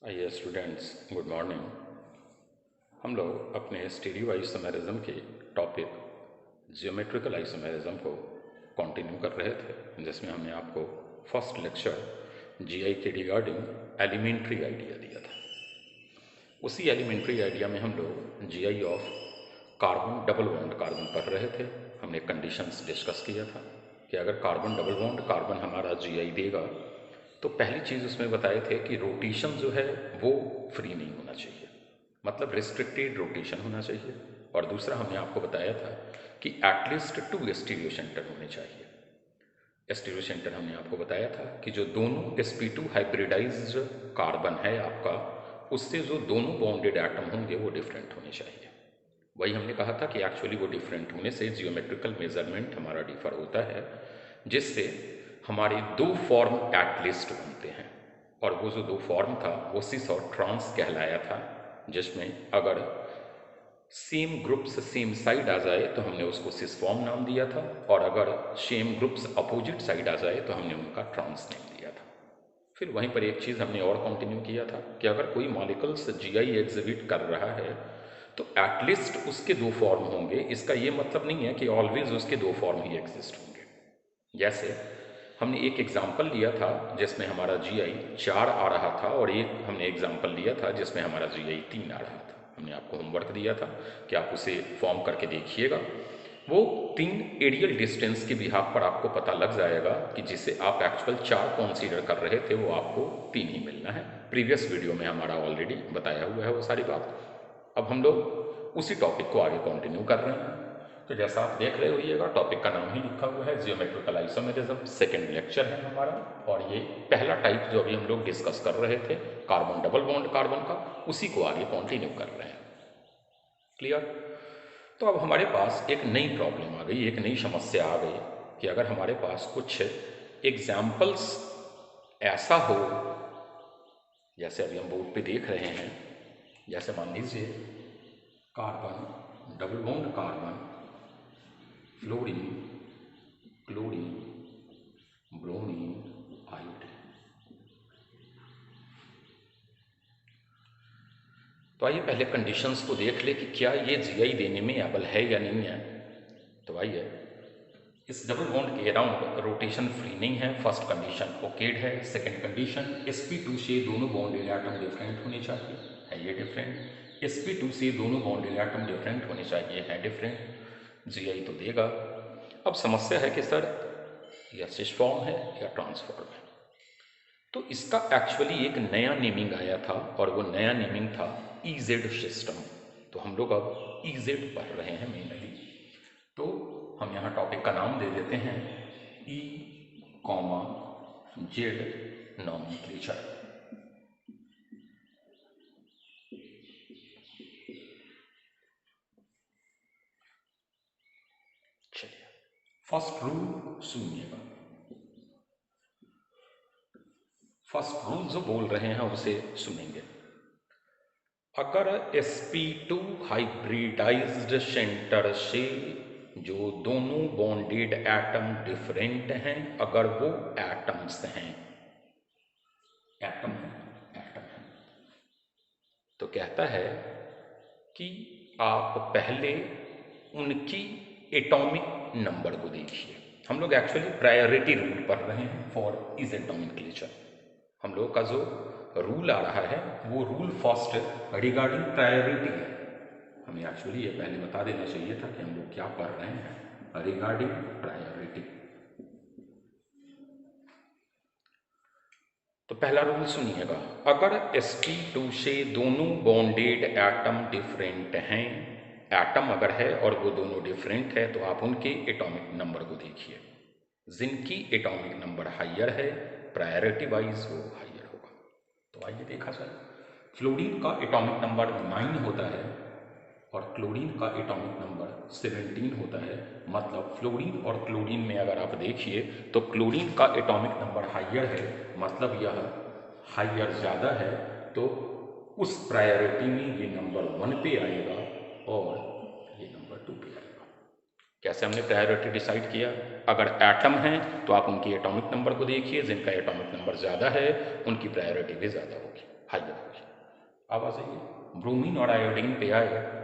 आइए students, good morning. हम लोग अपने स्टीरियो आइसोमेरिज्म के टॉपिक जियोमेट्रिकल आइसोमेरिज्म को कंटिन्यू कर रहे थे, जिसमें हमने आपको फर्स्ट लेक्चर जीआई के रिगार्डिंग एलिमेंट्री आइडिया दिया था। उसी एलिमेंट्री आइडिया में हम लोग GI of carbon double bond carbon पढ़ रहे थे। हमने कंडीशंस डिस्कस किया था कि अगर कार्बन डबल बॉन्ड कार्बन हमारा जीआई देगा तो पहली चीज़ उसमें बताए थे कि रोटेशन जो है वो फ्री नहीं होना चाहिए, मतलब रिस्ट्रिक्टेड रोटेशन होना चाहिए। और दूसरा हमने आपको बताया था कि एटलीस्ट 2 स्टीरियो सेंटर होने चाहिए। स्टीरियो सेंटर हमने आपको बताया था कि जो दोनों sp2 हाइब्रिडाइज्ड कार्बन है आपका, उससे जो दोनों बॉन्डेड एटम होंगे वो डिफरेंट होने चाहिए। वही हमने कहा था कि एक्चुअली वो डिफरेंट होने से जियोमेट्रिकल मेजरमेंट हमारा डिफर होता है, जिससे हमारे 2 फॉर्म एटलिस्ट बनते हैं। और वो जो 2 फॉर्म था वो सिस और ट्रांस कहलाया था, जिसमें अगर सेम ग्रुप्स सेम साइड आ जाए तो हमने उसको सिस फॉर्म नाम दिया था, और अगर सेम ग्रुप्स अपोजिट साइड आ जाए तो हमने उनका ट्रांस नेम दिया था। फिर वहीं पर एक चीज़ हमने और कंटिन्यू किया था कि अगर कोई मॉलिक्यूल्स जीआई एग्जिबिट कर रहा है तो एटलीस्ट उसके 2 फॉर्म होंगे। इसका ये मतलब नहीं है कि ऑलवेज उसके 2 फॉर्म ही एग्जिस्ट होंगे। जैसे हमने एक एग्जाम्पल लिया था जिसमें हमारा जीआई 4 आ रहा था, और एक हमने एग्जाम्पल लिया था जिसमें हमारा जीआई 3 आ रहा था। हमने आपको होमवर्क दिया था कि आप उसे फॉर्म करके देखिएगा। वो 3 एरियल डिस्टेंस के बिहाफ पर आपको पता लग जाएगा कि जिसे आप एक्चुअल 4 कंसीडर कर रहे थे वो आपको 3 ही मिलना है। प्रीवियस वीडियो में हमारा ऑलरेडी बताया हुआ है वो सारी बात। अब हम लोग उसी टॉपिक को आगे कंटिन्यू कर रहे हैं। तो जैसा आप देख रहे होइएगा, टॉपिक का नाम ही लिखा हुआ है जियोमेट्रिकल आइसोमेरिज्म। सेकेंड लेक्चर है हमारा, और ये पहला टाइप जो अभी हम लोग डिस्कस कर रहे थे कार्बन डबल बॉन्ड कार्बन का, उसी को आगे कंटिन्यू कर रहे हैं। क्लियर? तो अब हमारे पास एक नई प्रॉब्लम आ गई, एक नई समस्या आ गई कि अगर हमारे पास कुछ एग्जाम्पल्स ऐसा हो, जैसे अभी हम बोर्ड पे देख रहे हैं, जैसे मान लीजिए carbon double bond carbon, fluorine, chlorine, bromine, iodine. तो आइए पहले कंडीशंस को देख ले कि क्या ये जीआई देने में एबल है या नहीं है। तो आइए, इस डबल बॉन्ड के अराउंड रोटेशन फ्री नहीं है, फर्स्ट कंडीशन ओकेड है। सेकंड कंडीशन sp2 से दोनों बॉन्डेड एटम डिफरेंट होने चाहिए, है ये डिफरेंट। sp2 से दोनों बॉन्डेड एटम डिफरेंट होने चाहिए, है डिफरेंट। जीआई तो देगा। अब समस्या है कि सर या सिस फॉर्म है या ट्रांसफॉर्म है। तो इसका एक्चुअली एक नया नेमिंग आया था, और वो नया नेमिंग था EZ सिस्टम। तो हम लोग अब EZ पढ़ रहे हैं मेनली। तो हम यहाँ टॉपिक का नाम दे देते हैं E, Z नॉमेनक्लेचर। चलिए, फर्स्ट रूल सुनिएगा। फर्स्ट रूल जो बोल रहे हैं उसे सुनेंगे। अगर sp2 हाइब्रिडाइज्ड सेंटर से जो दोनों बॉन्डेड एटम डिफरेंट हैं, अगर वो एटम्स हैं, एटम है, तो कहता है कि आप पहले उनकी एटॉमिक नंबर को देखिए। हम लोग एक्चुअली प्रायोरिटी रूल पढ़ रहे हैं फॉर इज नॉमेनक्लेचर। हम लोग का जो रूल आ रहा है वो रूल फर्स्ट रिगार्डिंग प्रायोरिटी है। हमें एक्चुअली ये पहले बता देना चाहिए था कि हम लोग क्या पढ़ रहे हैं रिगार्डिंग प्रायोरिटी। तो पहला रूल सुनिएगा, अगर sp2 से दोनों बॉन्डेड एटम डिफरेंट हैं, एटम अगर है और वो दोनों डिफरेंट है, तो आप उनके एटॉमिक नंबर को देखिए। जिनकी एटॉमिक नंबर हाइयर है, प्रायोरिटी वाइज वो हाइयर होगा। तो आइए देखा जाए, फ्लोरीन का एटॉमिक नंबर 9 होता है और क्लोरीन का एटॉमिक नंबर 17 होता है। मतलब फ्लोरीन और क्लोरीन में अगर आप देखिए तो क्लोरीन का एटॉमिक नंबर हाइयर है, मतलब यह हाइयर ज़्यादा है, तो उस प्रायोरिटी में ये नंबर 1 पे आएगा और ये नंबर 2 पे आएगा। कैसे हमने प्रायोरिटी डिसाइड किया? अगर एटम है तो आप उनकी एटॉमिक नंबर को देखिए, जिनका एटॉमिक नंबर ज़्यादा है उनकी प्रायोरिटी भी ज़्यादा होगी, हाइयर होगी। अब आ जाइए ब्रोमीन और आयोडीन पे आए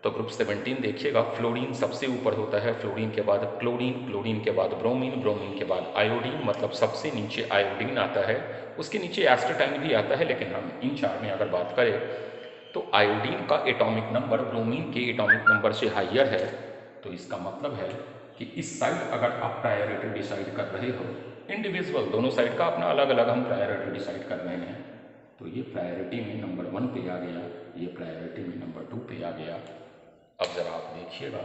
तो ग्रुप 17 देखिएगा, फ्लोरीन सबसे ऊपर होता है, फ्लोरीन के बाद क्लोरीन, क्लोरीन के बाद ब्रोमीन, ब्रोमीन के बाद आयोडीन, मतलब सबसे नीचे आयोडीन आता है, उसके नीचे एस्टाटाइन भी आता है। लेकिन हम इन चार में अगर बात करें तो आयोडीन का एटॉमिक नंबर ब्रोमीन के एटॉमिक नंबर से हाइयर है। तो इसका मतलब है कि इस साइड अगर आप प्रायोरिटी डिसाइड कर रहे हो, इंडिविजुअल दोनों साइड का अपना अलग अलग हम प्रायोरिटी डिसाइड कर रहे हैं, तो ये प्रायोरिटी में नंबर 1 पे आ गया, ये प्रायोरिटी में नंबर 2 पे आ गया। अब जरा आप देखिएगा,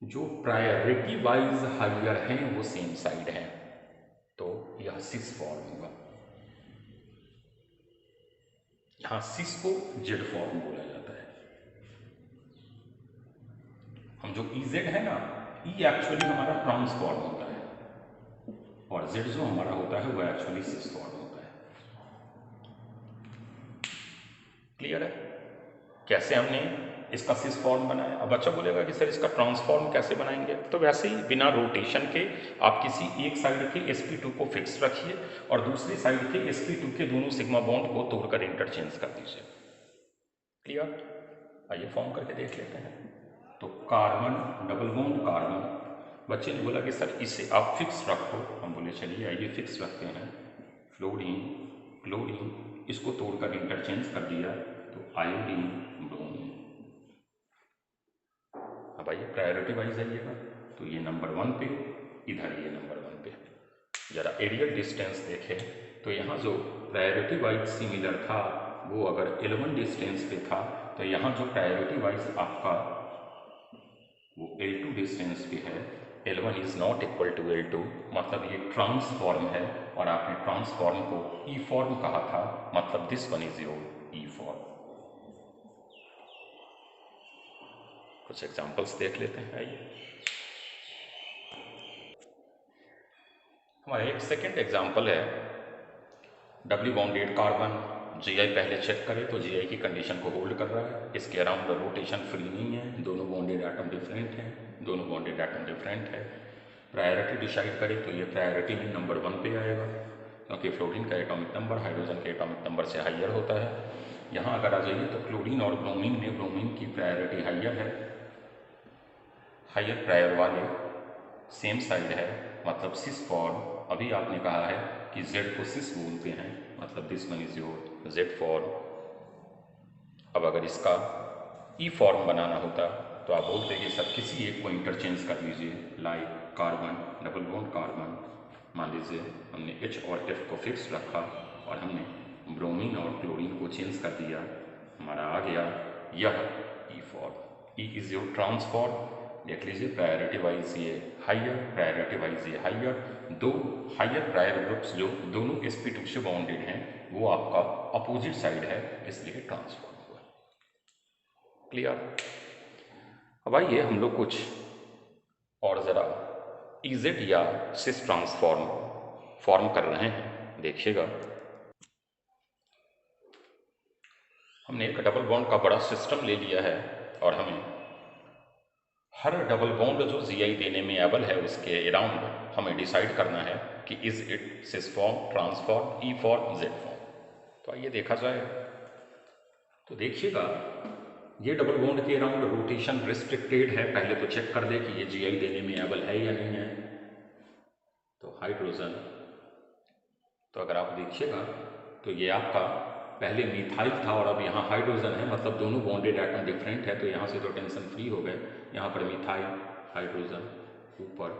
जो प्रायोरिटी वाइज हाइयर हैं वो सेम साइड हैं, तो यह सिस फॉर्म होगा। यहां सिस को जेड फॉर्म बोला जाता है। हम जो जेड है ना, एक्चुअली हमारा ट्रांसफॉर्म होता है, और जेड जो हमारा होता है वो एक्चुअली सिस फॉर्म होता है। क्लियर है कैसे हमने इसका सिस फॉर्म बनाया? अब बच्चा बोलेगा कि सर इसका ट्रांसफॉर्म कैसे बनाएंगे? तो वैसे ही बिना रोटेशन के आप किसी एक साइड के sp2 को फिक्स रखिए और दूसरी साइड के sp2 के दोनों सिग्मा बॉन्ड को तोड़कर इंटरचेंज कर दीजिए। क्लियर? आइए फॉर्म करके देख लेते हैं। तो कार्बन डबल बॉन्ड कार्बन, बच्चे ने बोला कि सर इसे आप फिक्स रखो। हम बोले चलिए आइए फिक्स रखते हैं। फ्लोरीन क्लोरीन, इसको तोड़कर इंटरचेंज कर दिया, तो आयोडीन ब्रोमीन। अब आइए प्रायोरिटी वाइज आइएगा, तो ये नंबर 1 पे, इधर ये नंबर 1 पे। जरा एरियल डिस्टेंस देखें तो यहाँ जो प्रायोरिटी वाइज सिमिलर था वो अगर L1 डिस्टेंस पे था, तो यहाँ जो प्रायोरिटी वाइज आपका वो L2 डिस्टेंस पे है। L1 is not equal to L2, मतलब ये ट्रांसफॉर्म है, और आपने ट्रांसफॉर्म को ई फॉर्म कहा था, मतलब this one is your E form. कुछ एग्जांपल्स देख लेते हैं। आइए हमारा एक सेकेंड एग्जांपल है, डब्ल्यू बॉन्डेड कार्बन। जीआई पहले चेक करें तो जीआई की कंडीशन को होल्ड कर रहा है, इसके अराउंड रोटेशन फ्री नहीं है, दोनों बॉन्डेड एटम डिफरेंट हैं, दोनों बॉन्डेड एटम डिफरेंट है। प्रायोरिटी डिसाइड करें तो ये प्रायोरिटी में नंबर 1 पे आएगा, क्योंकि फ्लोरीन का एटॉमिक नंबर हाइड्रोजन के एटॉमिक नंबर से हाइयर होता है। यहाँ अगर आ जाइए तो क्लोरीन और ब्रोमीन में ब्रोमीन की प्रायोरिटी हाइयर है, हाइयर प्रायर वाले सेम साइड है, मतलब सिस फॉर्म। अभी आपने कहा है कि जेड को सिस बोलते हैं, मतलब this one is your Z form. अब अगर इसका ई फॉर्म बनाना होता तो आप बोलते कि सर किसी एक को इंटरचेंज कर लीजिए, like carbon double bond carbon. मान लीजिए हमने H और F को फिक्स रखा और हमने ब्रोमीन और क्लोरीन को चेंज कर दिया, हमारा आ गया यह E form. E is your trans form. देख लीजिए प्रायोरिटी वाइज ये हाइयर, प्रायोरिटी वाइज ये हाइयर। दो हाइयर प्रायर ग्रुप्स जो दोनों sp2 से बॉन्डेड हैं वो आपका अपोजिट साइड है, इसलिए ट्रांसफॉर्म हुआ। क्लियर? अब आइए हम लोग कुछ और ज़रा इजेड या सिस ट्रांसफॉर्म फॉर्म कर रहे हैं, देखिएगा। हमने एक डबल बॉन्ड का बड़ा सिस्टम ले लिया है और हमें हर डबल बॉन्ड जो जीआई देने में एबल है उसके अराउंड हमें डिसाइड करना है कि is it cis form, trans form, E form, Z form. तो आइए देखा जाए। तो देखिएगा ये डबल बॉन्ड के अराउंड रोटेशन रिस्ट्रिक्टेड है, पहले तो चेक कर दे कि ये जीआई देने में एबल है या नहीं है। तो हाइड्रोजन, तो अगर आप देखिएगा तो ये आपका पहले मिथाइल था और अब यहाँ हाइड्रोजन है, मतलब दोनों बॉन्डेड एटम डिफरेंट है, तो यहाँ से तो टेंशन फ्री हो गए। यहाँ पर मिथाइल हाइड्रोजन ऊपर,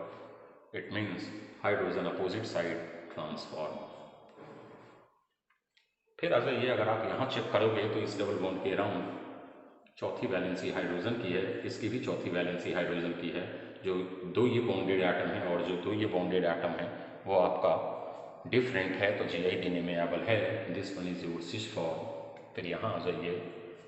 it means hydrogen opposite side transform. फिर आ जाइए, अगर आप यहाँ चेक करोगे तो इस डबल बॉन्ड के अराउंड चौथी वैलेंसी हाइड्रोजन की है, इसकी भी चौथी वैलेंसी हाइड्रोजन की है। जो दो ये बॉन्डेड एटम है और जो दो ये बॉन्डेड एटम है वो आपका डिफरेंट है, तो जीआई देने में एबल है, this one is your cis form. फिर यहाँ आ जाइए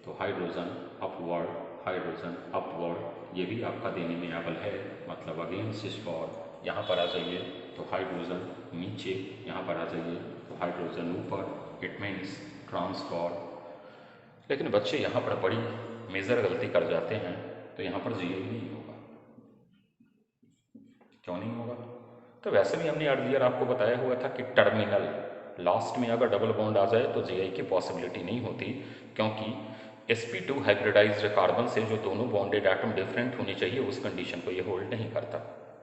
तो हाइड्रोजन अपवर्ड, हाइड्रोजन अपवर्ड, ये भी आपका देने में एबल है, मतलब अगेन सिस फॉर्म। यहाँ पर आ जाइए तो हाइड्रोजन नीचे, यहाँ पर आ जाइए तो हाइड्रोजन ऊपर, इट मीन्स ट्रांसफॉर्म। लेकिन बच्चे यहाँ पर बड़ी मेजर गलती कर जाते हैं, तो यहाँ पर जीआई नहीं होगा। क्यों नहीं होगा? तो वैसे भी हमने अर्लियर आपको बताया हुआ था कि टर्मिनल लास्ट में अगर डबल बॉन्ड आ जाए तो Gi की पॉसिबिलिटी नहीं होती, क्योंकि sp2 हाइब्रिडाइज्ड कार्बन से जो दोनों बॉन्डेड एटम डिफरेंट होनी चाहिए उस कंडीशन को ये होल्ड नहीं करता।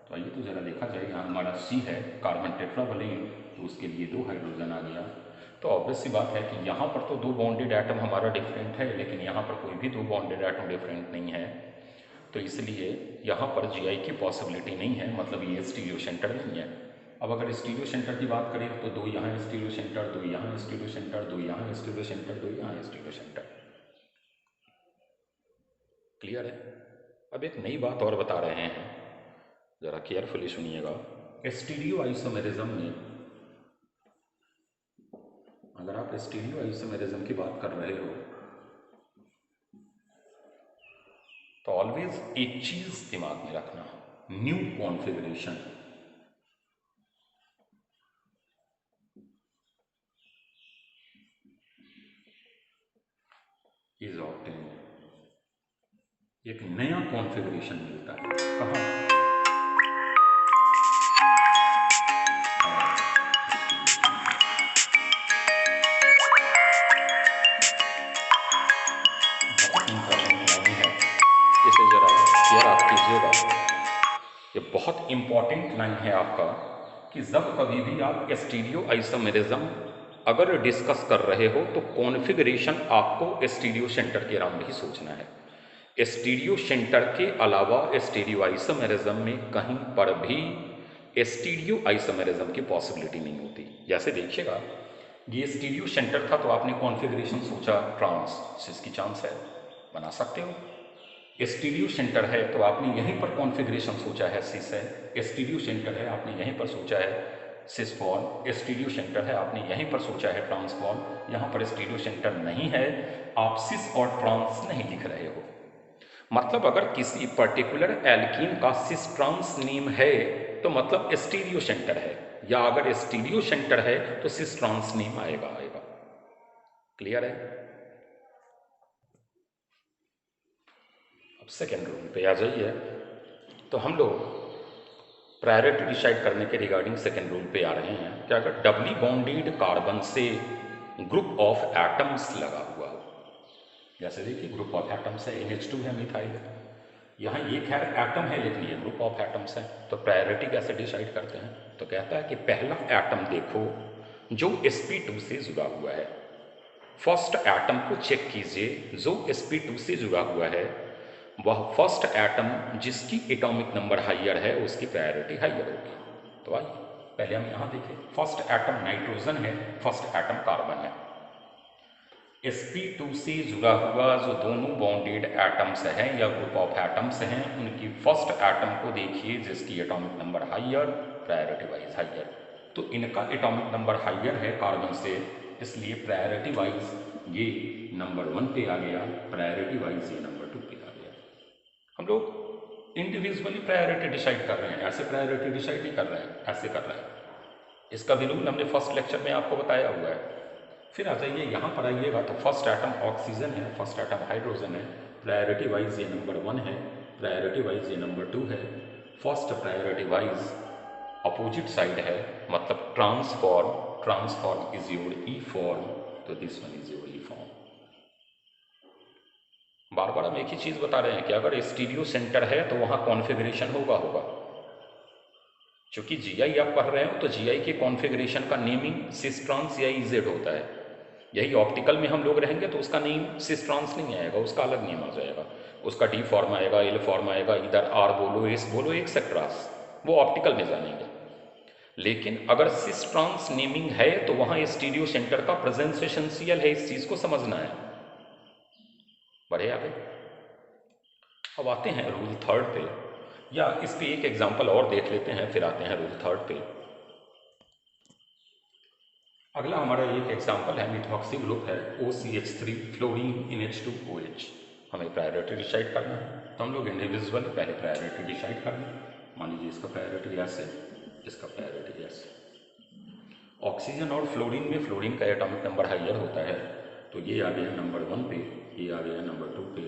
तो आइए तो ज़रा देखा जाए, यहाँ हमारा C है कार्बन टेट्रावलिन, तो उसके लिए 2 हाइड्रोजन आ गया। तो ऑब्वियस सी बात है कि यहाँ पर तो 2 बॉन्डेड एटम हमारा डिफरेंट है, लेकिन यहाँ पर कोई भी 2 बॉन्डेड एटम डिफरेंट नहीं है, तो इसलिए यहाँ पर Gi की पॉसिबिलिटी नहीं है, मतलब ये स्टीरियो सेंटर नहीं है। अब अगर स्टीरियो सेंटर की बात करें तो 2 यहाँ स्टीरियो सेंटर, 2 यहाँ स्टीरियो सेंटर, 2 यहाँ स्टीरियो सेंटर, 2 यहाँ स्टीरियो सेंटर। क्लियर है? अब एक नई बात और बता रहे हैं, ज़रा केयरफुली सुनिएगा। स्टीरियो आइसोमेरिज्म में अगर आप स्टीरियो आइसोमेरिज्म की बात कर रहे हो तो ऑलवेज एक चीज दिमाग में रखना, न्यू कॉन्फ़िगरेशन। इज ऑब्टेन्ड, एक नया कॉन्फ़िगरेशन मिलता है। कहाँ? इसे जरा क्लियर आप कीजिएगा, ये बहुत इंपॉर्टेंट लाइन है आपका, कि जब कभी भी आप स्टीरियो आइसोमेरिज्म अगर डिस्कस कर रहे हो तो कॉन्फ़िगरेशन आपको स्टीरियो सेंटर के अराउंड ही सोचना है। स्टीरियो सेंटर के अलावा स्टीरियो आइसोमेरिज्म में कहीं पर भी स्टीरियो आइसोमेरिज्म की पॉसिबिलिटी नहीं होती। जैसे देखिएगा, ये स्टीरियो सेंटर था तो आपने कॉन्फ़िगरेशन सोचा ट्रांस, जिसकी चांस है बना सकते हो। स्टीरियो सेंटर है तो आपने यहीं पर कॉन्फ़िगरेशन सोचा है सिस है, स्टीरियो सेंटर है आपने यहीं पर सोचा है सिस फॉर्म, स्टीरियो सेंटर है आपने यहीं पर सोचा है ट्रांसफॉर्म, यहाँ पर स्टीरियो सेंटर नहीं है, आप सिस और ट्रांस नहीं लिख रहे हो। मतलब अगर किसी पर्टिकुलर एल्कीन का सिस ट्रांस नेम है तो मतलब स्टीरियो सेंटर है, या अगर स्टीरियो सेंटर है तो सिस ट्रांस नेम आएगा। क्लियर है? अब सेकेंड रूल पे आ जाइए। तो हम लोग प्रायोरिटी डिसाइड करने के रिगार्डिंग सेकेंड रूल पे आ रहे हैं कि अगर डबली बॉन्डेड कार्बन से ग्रुप ऑफ एटम्स लगा हुआ हो, जैसे देखिए ग्रुप ऑफ एटम्स है, NH2 है, मिथाइल है, यहाँ ये खैर एटम है लेकिन ये ग्रुप ऑफ एटम्स है, तो प्रायोरिटी कैसे डिसाइड करते हैं? तो कहता है कि पहला एटम देखो जो sp2 से जुड़ा हुआ है, फर्स्ट एटम को चेक कीजिए जो sp2 से जुड़ा हुआ है, वह फर्स्ट एटम जिसकी एटॉमिक नंबर हाइयर है उसकी प्रायोरिटी हाइयर होगी। तो आइए पहले हम यहाँ देखें, फर्स्ट एटम नाइट्रोजन है, फर्स्ट एटम कार्बन है। sp2 से जुड़ा हुआ जो दोनों बॉन्डेड एटम्स हैं या ग्रुप ऑफ एटम्स हैं, उनकी फर्स्ट एटम को देखिए जिसकी atomic number higher, priority wise higher. तो इनका एटॉमिक नंबर हाइयर है कार्बन से, इसलिए प्रायोरिटी वाइज ये नंबर 1 पे आ गया, प्रायोरिटी वाइज ये नंबर 2 पे आ गया। हम लोग इंडिविजुअली प्रायोरिटी डिसाइड कर रहे हैं, ऐसे प्रायोरिटी डिसाइड नहीं कर रहे हैं, ऐसे कर रहे हैं। इसका भी रूल हमने फर्स्ट लेक्चर में आपको बताया हुआ है। फिर आ जाइए यहाँ पर आइएगा तो फर्स्ट एटम ऑक्सीजन है, फर्स्ट एटम हाइड्रोजन है, प्रायोरिटी वाइज ये नंबर 1 है, प्रायोरिटी वाइज ये नंबर 2 है। First priority wise opposite side है, मतलब trans form, trans form is your E form, तो this one is your E form. बार बार हम एक ही चीज़ बता रहे हैं कि अगर स्टीरियो सेंटर है तो वहाँ कॉन्फ़िगरेशन होगा। चूँकि Gi आप पढ़ रहे हो तो Gi के कॉन्फ़िगरेशन का नेमिंग सिस ट्रांस या EZ होता है। यही ऑप्टिकल में हम लोग रहेंगे तो उसका नेम सिस ट्रांस नहीं आएगा, उसका अलग नेम आ जाएगा, उसका D फॉर्म आएगा, L फॉर्म आएगा, इधर R बोलो, S बोलो, एक्सेट्रास, वो ऑप्टिकल में जानेंगे। लेकिन अगर सिस ट्रांस नेमिंग है तो वहाँ स्टीरियो सेंटर का प्रेजेंस एसेंशियल है, इस चीज़ को समझना है। बढ़े आगे। अब आते हैं रूल थर्ड पे, या इस पे एक एग्जाम्पल और देख लेते हैं फिर आते हैं रूल थर्ड पे। अगला हमारा एक एग्जाम्पल है, मिथॉक्सी ग्रुप है, OCH3 फ्लोरीन NH2OH। हमें प्रायोरिटी डिसाइड करना है तो हम लोग इंडिविजुअली पहले प्रायोरिटी डिसाइड कर लें। मान लीजिए इसका प्रायोरिटी ऐसे, इसका प्रायोरिटी ऐसे। ऑक्सीजन और फ्लोरीन में फ्लोरीन का एटॉमिक नंबर हाइयर होता है, तो ये आ गया नंबर 1 पे, ये आ गया नंबर 2 पे,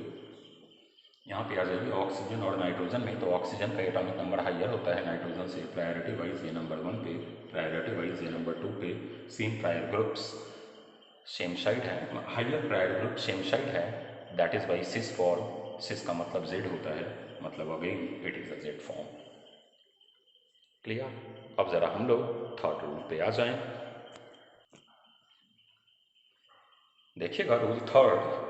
यहाँ पे आ जाइए ऑक्सीजन और नाइट्रोजन में, तो ऑक्सीजन का एटॉमिक नंबर हाइयर होता है नाइट्रोजन से, प्रायोरिटी वाइज ये नंबर 1 पे, प्रायोरिटी वाइज ये नंबर 2 पे। Same prior groups same side है, higher prior group same side है, that is why cis form, cis का मतलब जेड होता है, मतलब again it is a Z form. Clear? अब जरा हम लोग थर्ड रूल पे आ जाएं। देखिएगा रूल थर्ड,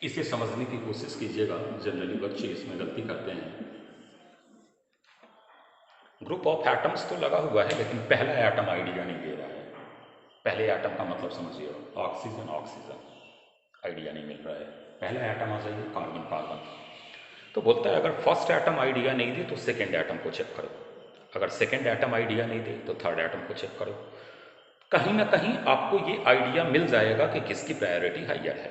इसे समझने की कोशिश कीजिएगा, जनरली बच्चे इसमें गलती करते हैं। ग्रुप ऑफ एटम्स तो लगा हुआ है लेकिन पहला एटम आइडिया नहीं दे रहा है। पहले एटम का मतलब समझिए, ऑक्सीजन ऑक्सीजन आइडिया नहीं मिल रहा है। पहला एटम आ जाइए कार्बन कार्बन, तो बोलता है अगर फर्स्ट एटम आइडिया नहीं दे तो सेकेंड एटम को चेक करो, अगर सेकेंड एटम आइडिया नहीं दे तो थर्ड एटम को चेक करो। कहीं ना कहीं आपको ये आइडिया मिल जाएगा कि किसकी प्रायोरिटी हाइयर है।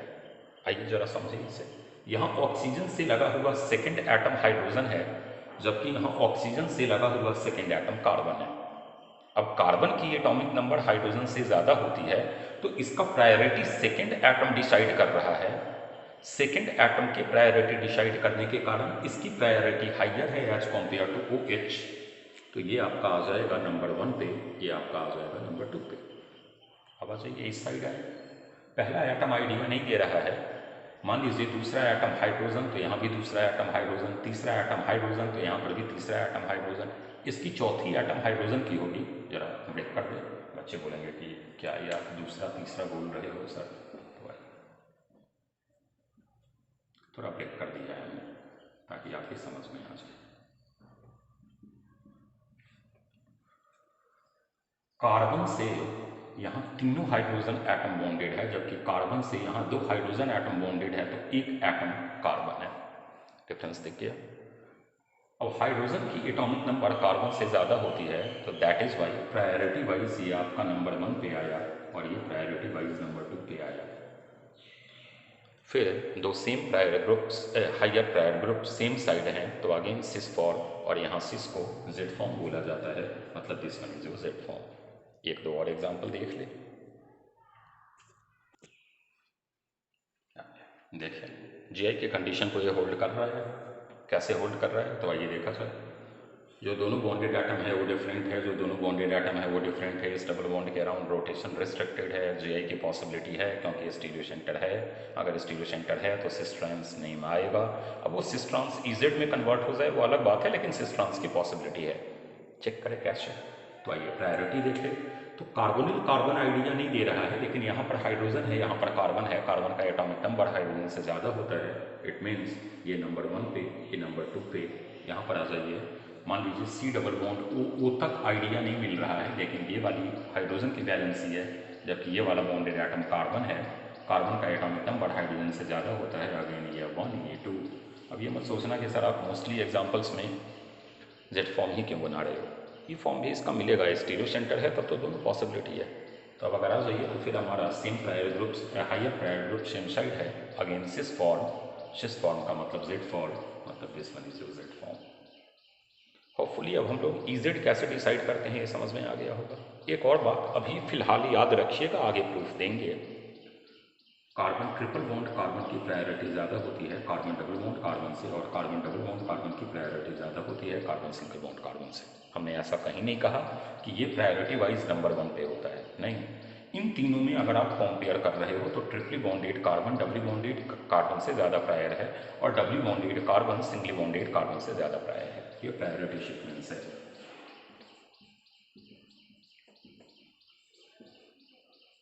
आइए जरा समझिए इसे। यहाँ ऑक्सीजन से लगा हुआ सेकेंड एटम हाइड्रोजन है, जबकि यहाँ ऑक्सीजन से लगा हुआ सेकेंड एटम कार्बन है। अब कार्बन की एटॉमिक नंबर हाइड्रोजन से ज़्यादा होती है, तो इसका प्रायोरिटी सेकेंड एटम डिसाइड कर रहा है। सेकेंड एटम के प्रायोरिटी डिसाइड करने के कारण इसकी प्रायोरिटी हाइयर है एज कॉम्पेयर टू OH। तो ये आपका आ जाएगा नंबर 1 पे, ये आपका आ जाएगा नंबर 2 पे। अब आ जाइए इस साइड है, पहला एटम आइडिया नहीं दे रहा है। मान लीजिए दूसरा एटम हाइड्रोजन, तो यहाँ भी दूसरा एटम हाइड्रोजन, तीसरा एटम हाइड्रोजन, तो यहाँ पर भी तीसरा एटम हाइड्रोजन, इसकी चौथी एटम हाइड्रोजन की होगी। जरा ब्रेक कर दें, बच्चे बोलेंगे कि क्या ये आप दूसरा तीसरा बोल रहे हो सर, तो थोड़ा ब्रेक कर दिया है हमने ताकि आपकी समझ में आ जाए। कार्बन से यहाँ तीनों हाइड्रोजन एटम बॉन्डेड है, जबकि कार्बन से यहाँ 2 हाइड्रोजन एटम बॉन्डेड है, तो एक एटम कार्बन है। डिफरेंस देखिए। अब हाइड्रोजन की एटॉमिक नंबर कार्बन से ज़्यादा होती है, तो that is why priority wise ये आपका नंबर 1 पे आया और ये प्रायोरिटी वाइज नंबर 2 पे आया। फिर दो same prior groups, higher prior group same side हैं, तो अगेन सिस फॉर्म, और यहाँ सिस को जेड फॉर्म बोला जाता है, मतलब this one is Z form. एक दो और एग्जाम्पल देख ले। देखिए जीआई के कंडीशन को ये होल्ड कर रहा है, कैसे होल्ड कर रहा है, तो आइए देखा जाए। जो दोनों बॉन्डेड एटम है वो डिफरेंट है, जो दोनों बॉन्डेड एटम है वो डिफरेंट है। इस डबल बॉन्ड के अराउंड रोटेशन रिस्ट्रिक्टेड है, जीआई की पॉसिबिलिटी है क्योंकि स्टीरियो सेंटर है। अगर स्टीरियो सेंटर है तो सिस्ट्रांस नेम आएगा। अब वो सिस्ट्रांस इजेड में कन्वर्ट हो जाए वो अलग बात है, लेकिन सिस्ट्रांस की पॉसिबिलिटी है। चेक करें कैसे। तो आइए प्रायोरिटी देखें, तो कार्बोनिल कार्बन आइडिया नहीं दे रहा है, लेकिन यहाँ पर हाइड्रोजन है, यहाँ पर कार्बन है, कार्बन का एटॉमिक नंबर हाइड्रोजन से ज़्यादा होता है। इट मीन्स ये नंबर 1 पे, ये नंबर 2 पे। यहाँ पर आ जाइए, मान लीजिए C डबल बॉन्ड O तक आइडिया नहीं मिल रहा है, लेकिन ये वाली हाइड्रोजन की वैलेंसी है, जबकि ये वाला बॉन्डेड एटम कार्बन है। कार्बन का एटॉमिक नंबर हाइड्रोजन से ज़्यादा होता है, अगेन ये 1 ये 2। अब ये मत सोचना कि सर आप मोस्टली एग्जाम्पल्स में जेड फॉर्म ही क्यों बना रहे हो, ये फॉर्म भी इसका मिलेगा, स्टीरियो सेंटर है तब तो दोनों पॉसिबिलिटी है। तो अब अगर आ जाइए तो फिर हमारा same prior group, higher prior group same side है, अगेन सिस फॉर्म का मतलब जेड फॉर्म, मतलब this one is Z form. Hopefully अब हम लोग इजेड कैसे डिसाइड करते हैं ये समझ में आ गया होगा। एक और बात अभी फिलहाल याद रखिएगा, आगे प्रूफ देंगे। कार्बन ट्रिपल बॉन्ड कार्बन की प्रायोरिटी ज़्यादा होती है कार्बन डबल बॉन्ड कार्बन से, और कार्बन डबल बॉन्ड कार्बन की प्रायोरिटी ज़्यादा होती है कार्बन सिंगल बॉन्ड कार्बन से। हमने ऐसा कहीं नहीं कहा कि ये प्रायोरिटी वाइज नंबर 1 पे होता है, नहीं। इन तीनों में अगर आप कंपेयर कर रहे हो तो triply bonded carbon doubly bonded carbon से ज़्यादा प्रायर है, और doubly bonded carbon singly bonded carbon से ज़्यादा प्रायर है। ये प्रायोरिटी सीक्वेंस है।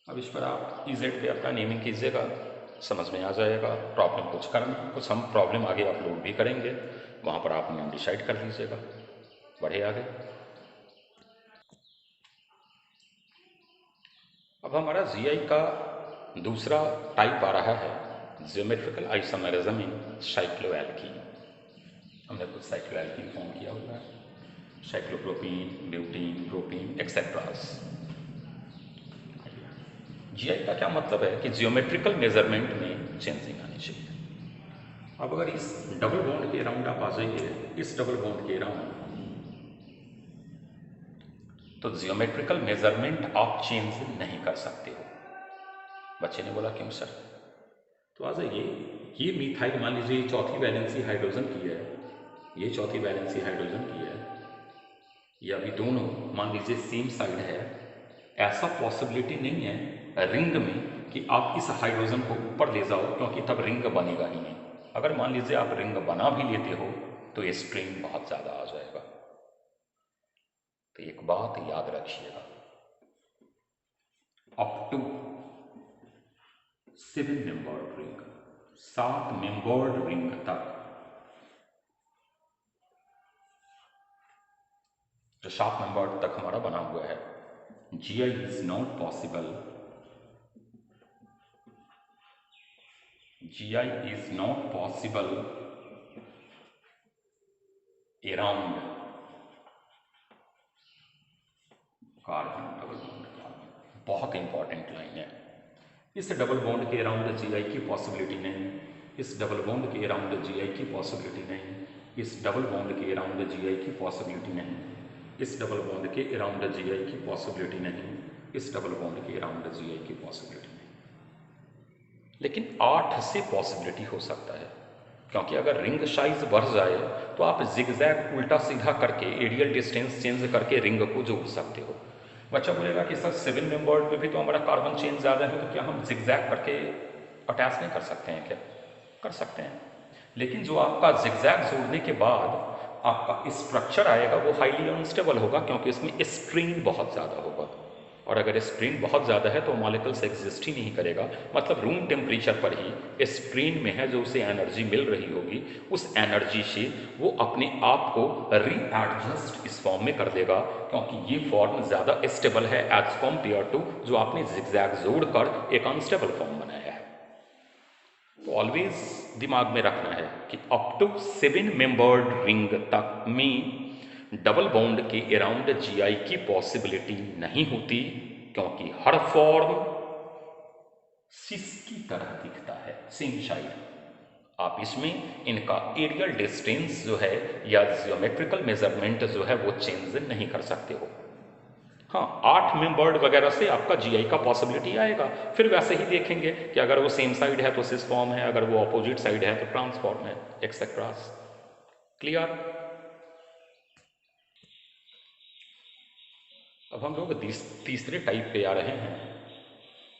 अब इस पर आप इजेड पे अपना नेमिंग कीजिएगा, समझ में आ जाएगा। प्रॉब्लम कुछ करना, कुछ हम प्रॉब्लम आगे अपलोड भी करेंगे, वहाँ पर आप नेम डिसाइड कर लीजिएगा। बढ़े आगे। अब हमारा जीआई का दूसरा टाइप आ रहा है ज्योमेट्रिकल आइसोमेरिज्म इन साइक्लोएल्कीन। हमने कुछ साइक्लोएल्कीन फॉर्म किया हुआ है, cyclopropene, butene, propene etceteras. GI का क्या मतलब है कि जियोमेट्रिकल मेजरमेंट में चेंजिंग आनी चाहिए। अब अगर इस डबल बॉन्ड के अराउंड आप आ जाइए, इस डबल बॉन्ड के अराउंड, तो जियोमेट्रिकल मेजरमेंट आप चेंज नहीं कर सकते हो। बच्चे ने बोला क्यों सर, तो आ जाइए, ये मिथाइल मान लीजिए चौथी वैलेंसी हाइड्रोजन की है, ये चौथी वैलेंसी हाइड्रोजन की है, ये अभी दोनों मान लीजिए सेम साइड है। ऐसा पॉसिबिलिटी नहीं है रिंग में कि आप इस हाइड्रोजन को ऊपर ले जाओ, क्योंकि तब रिंग बनेगा ही नहीं। अगर मान लीजिए आप रिंग बना भी लेते हो तो ये स्ट्रेन बहुत ज़्यादा आ जाएगा। तो एक बात याद रखिएगा, up to 7 membered ring, 7 membered ring तक जो 7 मेंबर्ड तक हमारा बना हुआ है, GI is not possible, GI is not possible around carbon double bond carbon. बहुत इंपॉर्टेंट लाइन है। इस डबल बॉन्ड के अराउंड GI की पॉसिबिलिटी नहीं, इस डबल बॉन्ड के अराउंड GI की पॉसिबिलिटी नहीं, इस डबल बॉन्ड के अराउंड GI की पॉसिबिलिटी नहीं, इस डबल बॉन्ड के अराउंड GI की पॉसिबिलिटी नहीं, इस डबल बॉन्ड के अराउंड GI की पॉसिबिलिटी नहीं। लेकिन 8 से पॉसिबिलिटी हो सकता है, क्योंकि अगर रिंग साइज बढ़ जाए तो आप जिगजैग उल्टा सीधा करके एरियल डिस्टेंस चेंज करके रिंग को जोड़ सकते हो। बच्चा बोलेगा कि सर 7 मेंबर्ड में भी तो हमारा कार्बन चेन ज़्यादा है, तो क्या हम जिगजैग करके अटैच नहीं कर सकते हैं? क्या कर सकते हैं, लेकिन जो आपका जिगजैग जोड़ने के बाद आपका स्ट्रक्चर आएगा वो हाईली अनस्टेबल होगा, क्योंकि इसमें स्ट्रेन बहुत ज़्यादा होगा। और अगर स्ट्रेन बहुत ज़्यादा है तो मॉलिक्यूल्स एग्जिस्ट ही नहीं करेगा। मतलब रूम टेम्परेचर पर ही स्ट्रेन में है जो उसे एनर्जी मिल रही होगी, उस एनर्जी से वो अपने आप को रीएडजस्ट इस फॉर्म में कर देगा, क्योंकि ये फॉर्म ज़्यादा स्टेबल है एज कम्पेयर टू जो आपने जिगजैग जोड़कर एक अनस्टेबल फॉर्म बनाया है। तो ऑलवेज दिमाग में रखना है कि अप टू 7 मेंबर्ड रिंग तक में डबल बॉन्ड के अराउंड GI की पॉसिबिलिटी नहीं होती, क्योंकि हर फॉर्म सिस की तरह दिखता है, सेम साइड। आप इसमें इनका एरियल डिस्टेंस जो है या ज्योमेट्रिकल मेजरमेंट जो है वो चेंज नहीं कर सकते हो। हाँ, 8 मेंबर्ड वगैरह से आपका GI का पॉसिबिलिटी आएगा। फिर वैसे ही देखेंगे कि अगर वो सेम साइड है तो सिस फॉर्म है, अगर वो ऑपोजिट साइड है तो ट्रांसफॉर्म है, एक्सेट्रा। क्लियर? अब हम लोग तीसरे टाइप पे आ रहे हैं,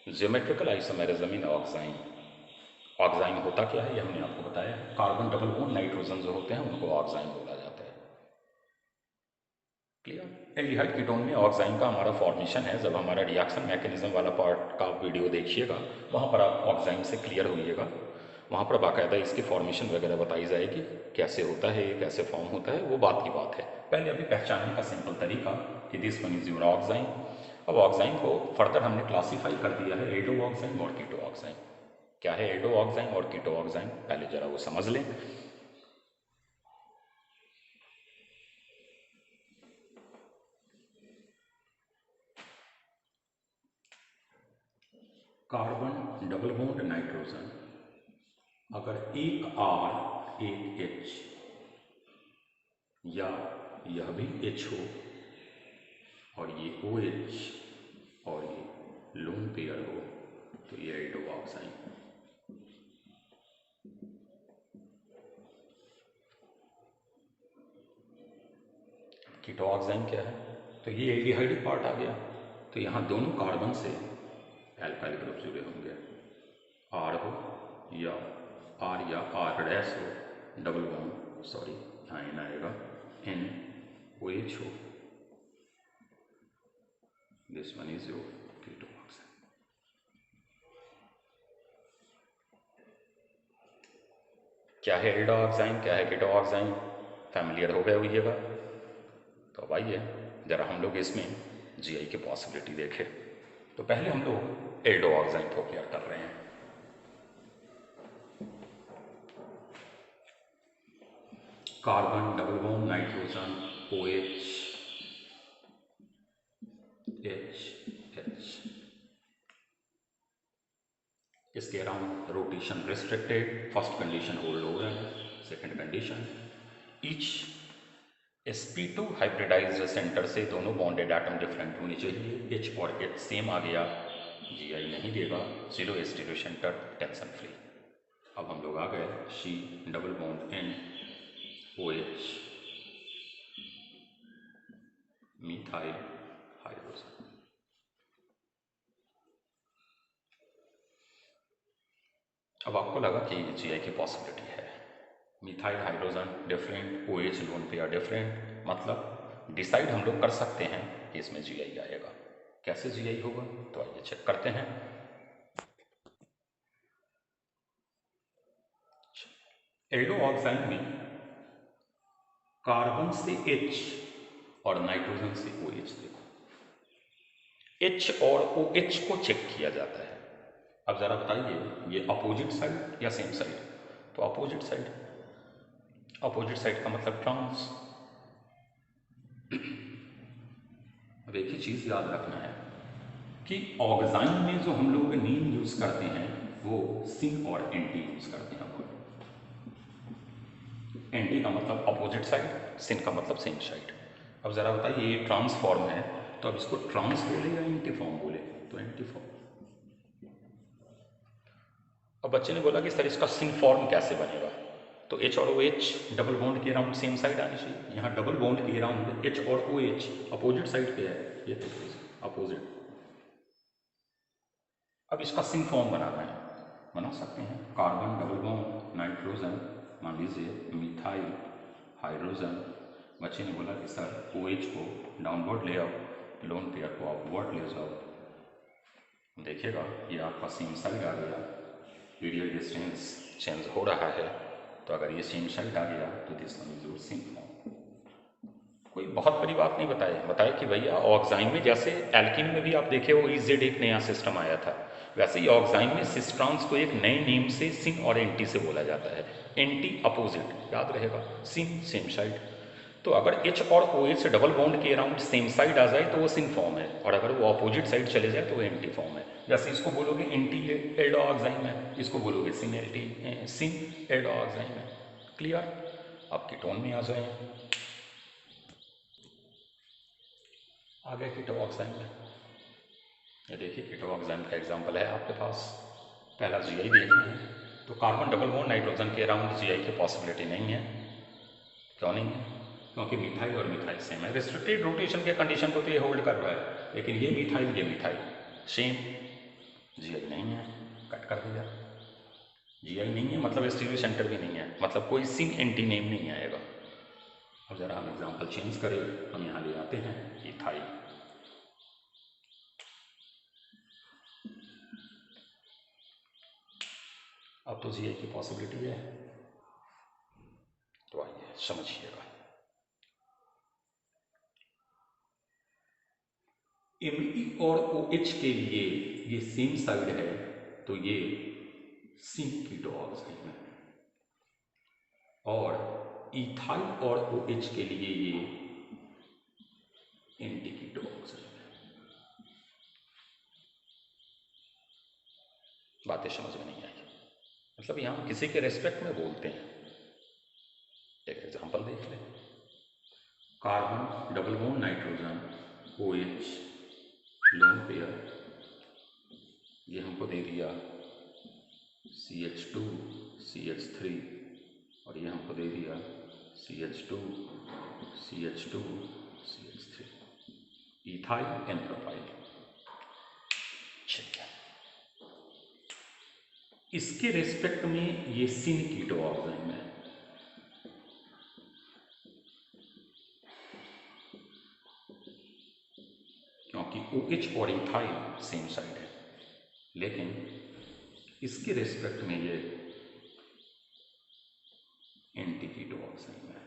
ज्योमेट्रिकल आइसोमेरिज्म इन ऑक्साइन। ऑक्साइन होता क्या है ये हमने आपको बताया। कार्बन डबल बॉन्ड नाइट्रोजन जो होते हैं उनको ऑक्साइन बोला जाता है। क्लियर? एल्डिहाइड कीटोन में ऑक्साइन का हमारा फॉर्मेशन है। जब हमारा रिएक्शन मैकेनिज्म वाला पार्ट का वीडियो देखिएगा वहाँ पर आप ऑक्साइन से क्लियर होइएगा, वहाँ पर बाकायदा इसकी फॉर्मेशन वगैरह बताई जाएगी, कैसे होता है, कैसे फॉर्म होता है, वो बात की बात है। पहले अभी पहचानने का सिंपल तरीका कि दिस वन इज योर ऑक्साइन। अब ऑक्साइन को फर्दर हमने क्लासीफाई कर दिया है एल्डो ऑक्साइन और कीटो ऑक्साइन। क्या है एल्डो ऑक्साइन और कीटो ऑक्साइन, पहले जरा वो समझ लें। कार्बन डबल बॉन्ड नाइट्रोजन, अगर एक R एक H या यह भी H हो और ये OH और ये लोन पेयर हो तो ये एल्डो ऑक्साइन। कीटो ऑक्साइन क्या है? तो ये एल्डिहाइड पार्ट आ गया, तो यहाँ दोनों कार्बन से एल्काइल ग्रुप जुड़े होंगे, R हो या R या R डैश हो, डबल बॉन्ड सॉरी यहाँ N आएगा, NOH हो, दिस वन इज योर कीटो ऑक्साइन। क्या है एल्डो ऑक्साइन, क्या है कीटो ऑक्साइन, फैमिलियर हो गए होइएगा। तो अब आइए जरा हम लोग इसमें GI की पॉसिबिलिटी देखें। तो पहले हम लोग एल्डो ऑक्साइन को क्लियर कर रहे हैं। Carbon double bond nitrogen OH H, इसके around rotation restricted, first condition hold हो रहा है, second condition each sp2 hybridized centre से दोनों बॉन्डेड एटम डिफरेंट होनी चाहिए। H और H सेम आ गया, GI नहीं देगा, zero stereo centre, tension free. अब हम लोग आ गए C double bond N OH, methyl hydrogen. अब आपको लगा कि GI की पॉसिबिलिटी है, methyl hydrogen different, OH lone pair different, मतलब डिसाइड हम लोग कर सकते हैं कि इसमें GI आएगा। कैसे GI होगा, तो आइए चेक करते हैं। एल्डो ऑक्साइड में कार्बन से H और नाइट्रोजन से OH, देखो H और OH को चेक किया जाता है। अब जरा बताइए ये अपोजिट साइड या सेम साइड, तो अपोजिट साइड। अपोजिट साइड का मतलब ट्रांस। अब एक ही चीज याद रखना है कि ऑक्साइन में जो हम लोग नेम यूज करते हैं वो सिन और एंटी यूज करते हैं। एंटी का मतलब अपोजिट साइड, सिन का मतलब सेम साइड। अब जरा बताइए ये ट्रांस फॉर्म है, तो अब इसको ट्रांस बोले या एंटी फॉर्म बोले, तो एंटी फॉर्म। अब बच्चे ने बोला कि सर इसका सिन फॉर्म कैसे बनेगा, तो H और OH डबल बॉन्ड के अराउंड सेम साइड आनी चाहिए। यहाँ डबल बॉन्ड के अराउंड H और OH अपोजिट साइड पे है, ये देखिए अपोजिट। अब इसका सिन फॉर्म बनाना है, बना सकते हैं। कार्बन डबल बॉन्ड नाइट्रोजन, मान लीजिए मिथाइल हाइड्रोजन। बच्चे ने बोला कि सर OH को डाउनवर्ड ले आओ, लोन पेयर को अपवर्ड ले जाओ। देखिएगा ये आपका सेम साइड आ गया, रेडियल डिस्टेंस चेंज हो रहा है, तो अगर ये सेम साइड आ गया तो this one is your syn form. कोई बहुत बड़ी बात नहीं बताया कि भैया ऑक्साइन में जैसे एल्किन में भी आप देखे हो EZ एक नया सिस्टम आया था, वैसे ही ऑक्साइन में सिस्ट्रॉन्स को एक नए नेम से सिन और एंटी से बोला जाता है। एंटी अपोजिट, याद रहेगा, सिन सेम साइड। तो अगर H और OH डबल बॉन्ड के अराउंड सेम साइड आ जाए तो वो सिन फॉर्म है, और अगर वो अपोजिट साइड चले जाए तो वो एंटी फॉर्म है। जैसे इसको बोलोगे एंटी एल्डो ऑक्साइन है, इसको बोलोगे सिन एल्डो ऑक्साइन है। क्लियर, आप कीटोन में आ जाए, आ गए कीटो ऑक्साइन में। ये देखिए कीटो ऑक्साइन का एग्जाम्पल है आपके पास। पहला GI देखना है, तो कार्बन डबल बॉन्ड नाइट्रोजन के अराउंड GI की पॉसिबिलिटी नहीं है। क्यों नहीं है, क्योंकि मिथाइल और मिथाइल सेम है। रिस्ट्रिक्टेड रोटेशन के कंडीशन को तो ये होल्ड कर रहा है, लेकिन ये मिथाइल सेम, GI नहीं है, कट कर दिया। GI नहीं है मतलब स्टीरियो सेंटर भी नहीं है, मतलब कोई सिन एंटी नेम नहीं आएगा। अब जरा हम एग्जांपल चेंज करें, हम यहाँ ले आते हैं इथाइल। अब तो GI की पॉसिबिलिटी है, तो आइए समझिएगा। Me और OH के लिए ये सेम साइड है, तो ये सिन कीटो ऑक्साइन है, और इथाइल और OH के लिए ये एंटी कीटो ऑक्साइन है। बातें समझ में नहीं आई, मतलब यहाँ किसी के रेस्पेक्ट में बोलते हैं। एक एग्जांपल देख लें, carbon double bond nitrogen OH lone pair, ये हमको दे दिया CH2 CH3, और ये हमको दे दिया CH2 CH2 CH3, ethyl and propyl. ठीक है, इसके रेस्पेक्ट में ये सिन कीटो ऑक्साइन है। क्योंकि OH और इथाइल सेम साइड है, लेकिन इसके रेस्पेक्ट में ये एंटी कीटो ऑक्साइन है।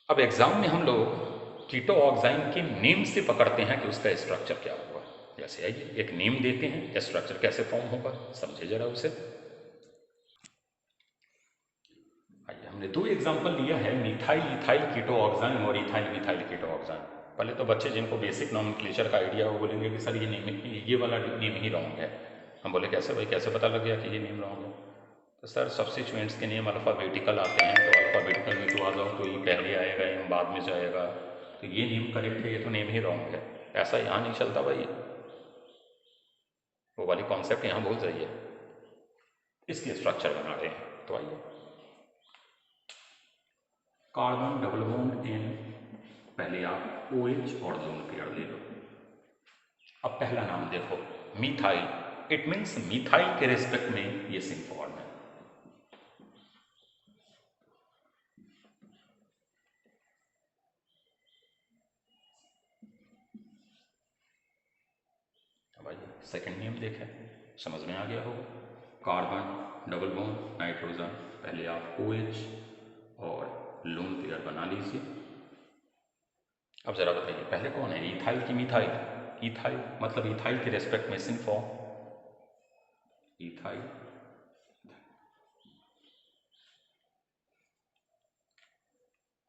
अब एग्जाम में हम लोग कीटो ऑक्साइन के नेम से पकड़ते हैं कि उसका स्ट्रक्चर क्या होगा। जैसे आइए एक नेम देते हैं, स्ट्रक्चर कैसे फॉर्म होगा समझे जरा उसे। आइए हमने दो एग्जांपल लिया है, मिथाइल इथाइल कीटो ऑक्साइन और इथाइल मिथाइल कीटो ऑक्साइन। पहले तो बच्चे जिनको बेसिक नॉमेनक्लेचर का आइडिया हो बोलेंगे कि सर ये नेम, ये वाला नेम ही रॉन्ग है। हम बोले कैसे भाई, कैसे पता लग गया कि ये नेम रॉन्ग है? तो सर सब्स्टिट्यूएंट्स के नेम अल्फ़ाबेटिकल आते हैं, तो अल्फ़ाबेटिकल में तो आ जाओ तो ये पहले आएगा, एम बाद में जाएगा, तो ये नेम करेक्ट है, ये तो नेम ही रॉन्ग है। ऐसा यहाँ नहीं चलता भाई, वो वाली कॉन्सेप्ट यहाँ भूल जाइए। इसकी स्ट्रक्चर बना रहे हैं, तो आइए। कार्बन डबल बॉन्ड N, पहले आप OH और लोन पेयर ले लो। अब पहला नाम देखो, मिथाइल। इट मीन्स मिथाइल के रेस्पेक्ट में ये सिंक फॉर्म है। अब आइए सेकेंड नेम देखें, समझ में आ गया होगा। कार्बन डबल बॉन्ड नाइट्रोजन, पहले आप OH और लोन पेयर बना लीजिए। अब जरा बताइए पहले कौन है, इथाइल की मिथाइल? इथाइल, मतलब इथाइल के रेस्पेक्ट में सिंक फॉर्म, इथाइल।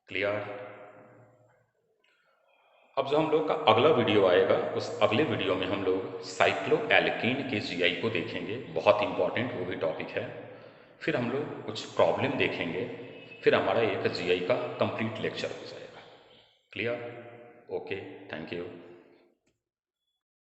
क्लियर? अब जो हम लोग का अगला वीडियो आएगा, उस अगले वीडियो में हम लोग साइक्लोएल्कीन के जीआई को देखेंगे, बहुत इंपॉर्टेंट वो भी टॉपिक है। फिर हम लोग कुछ प्रॉब्लम देखेंगे, फिर हमारा एक जीआई का कंप्लीट लेक्चर हो जाएगा। क्लियर? Okay, thank you.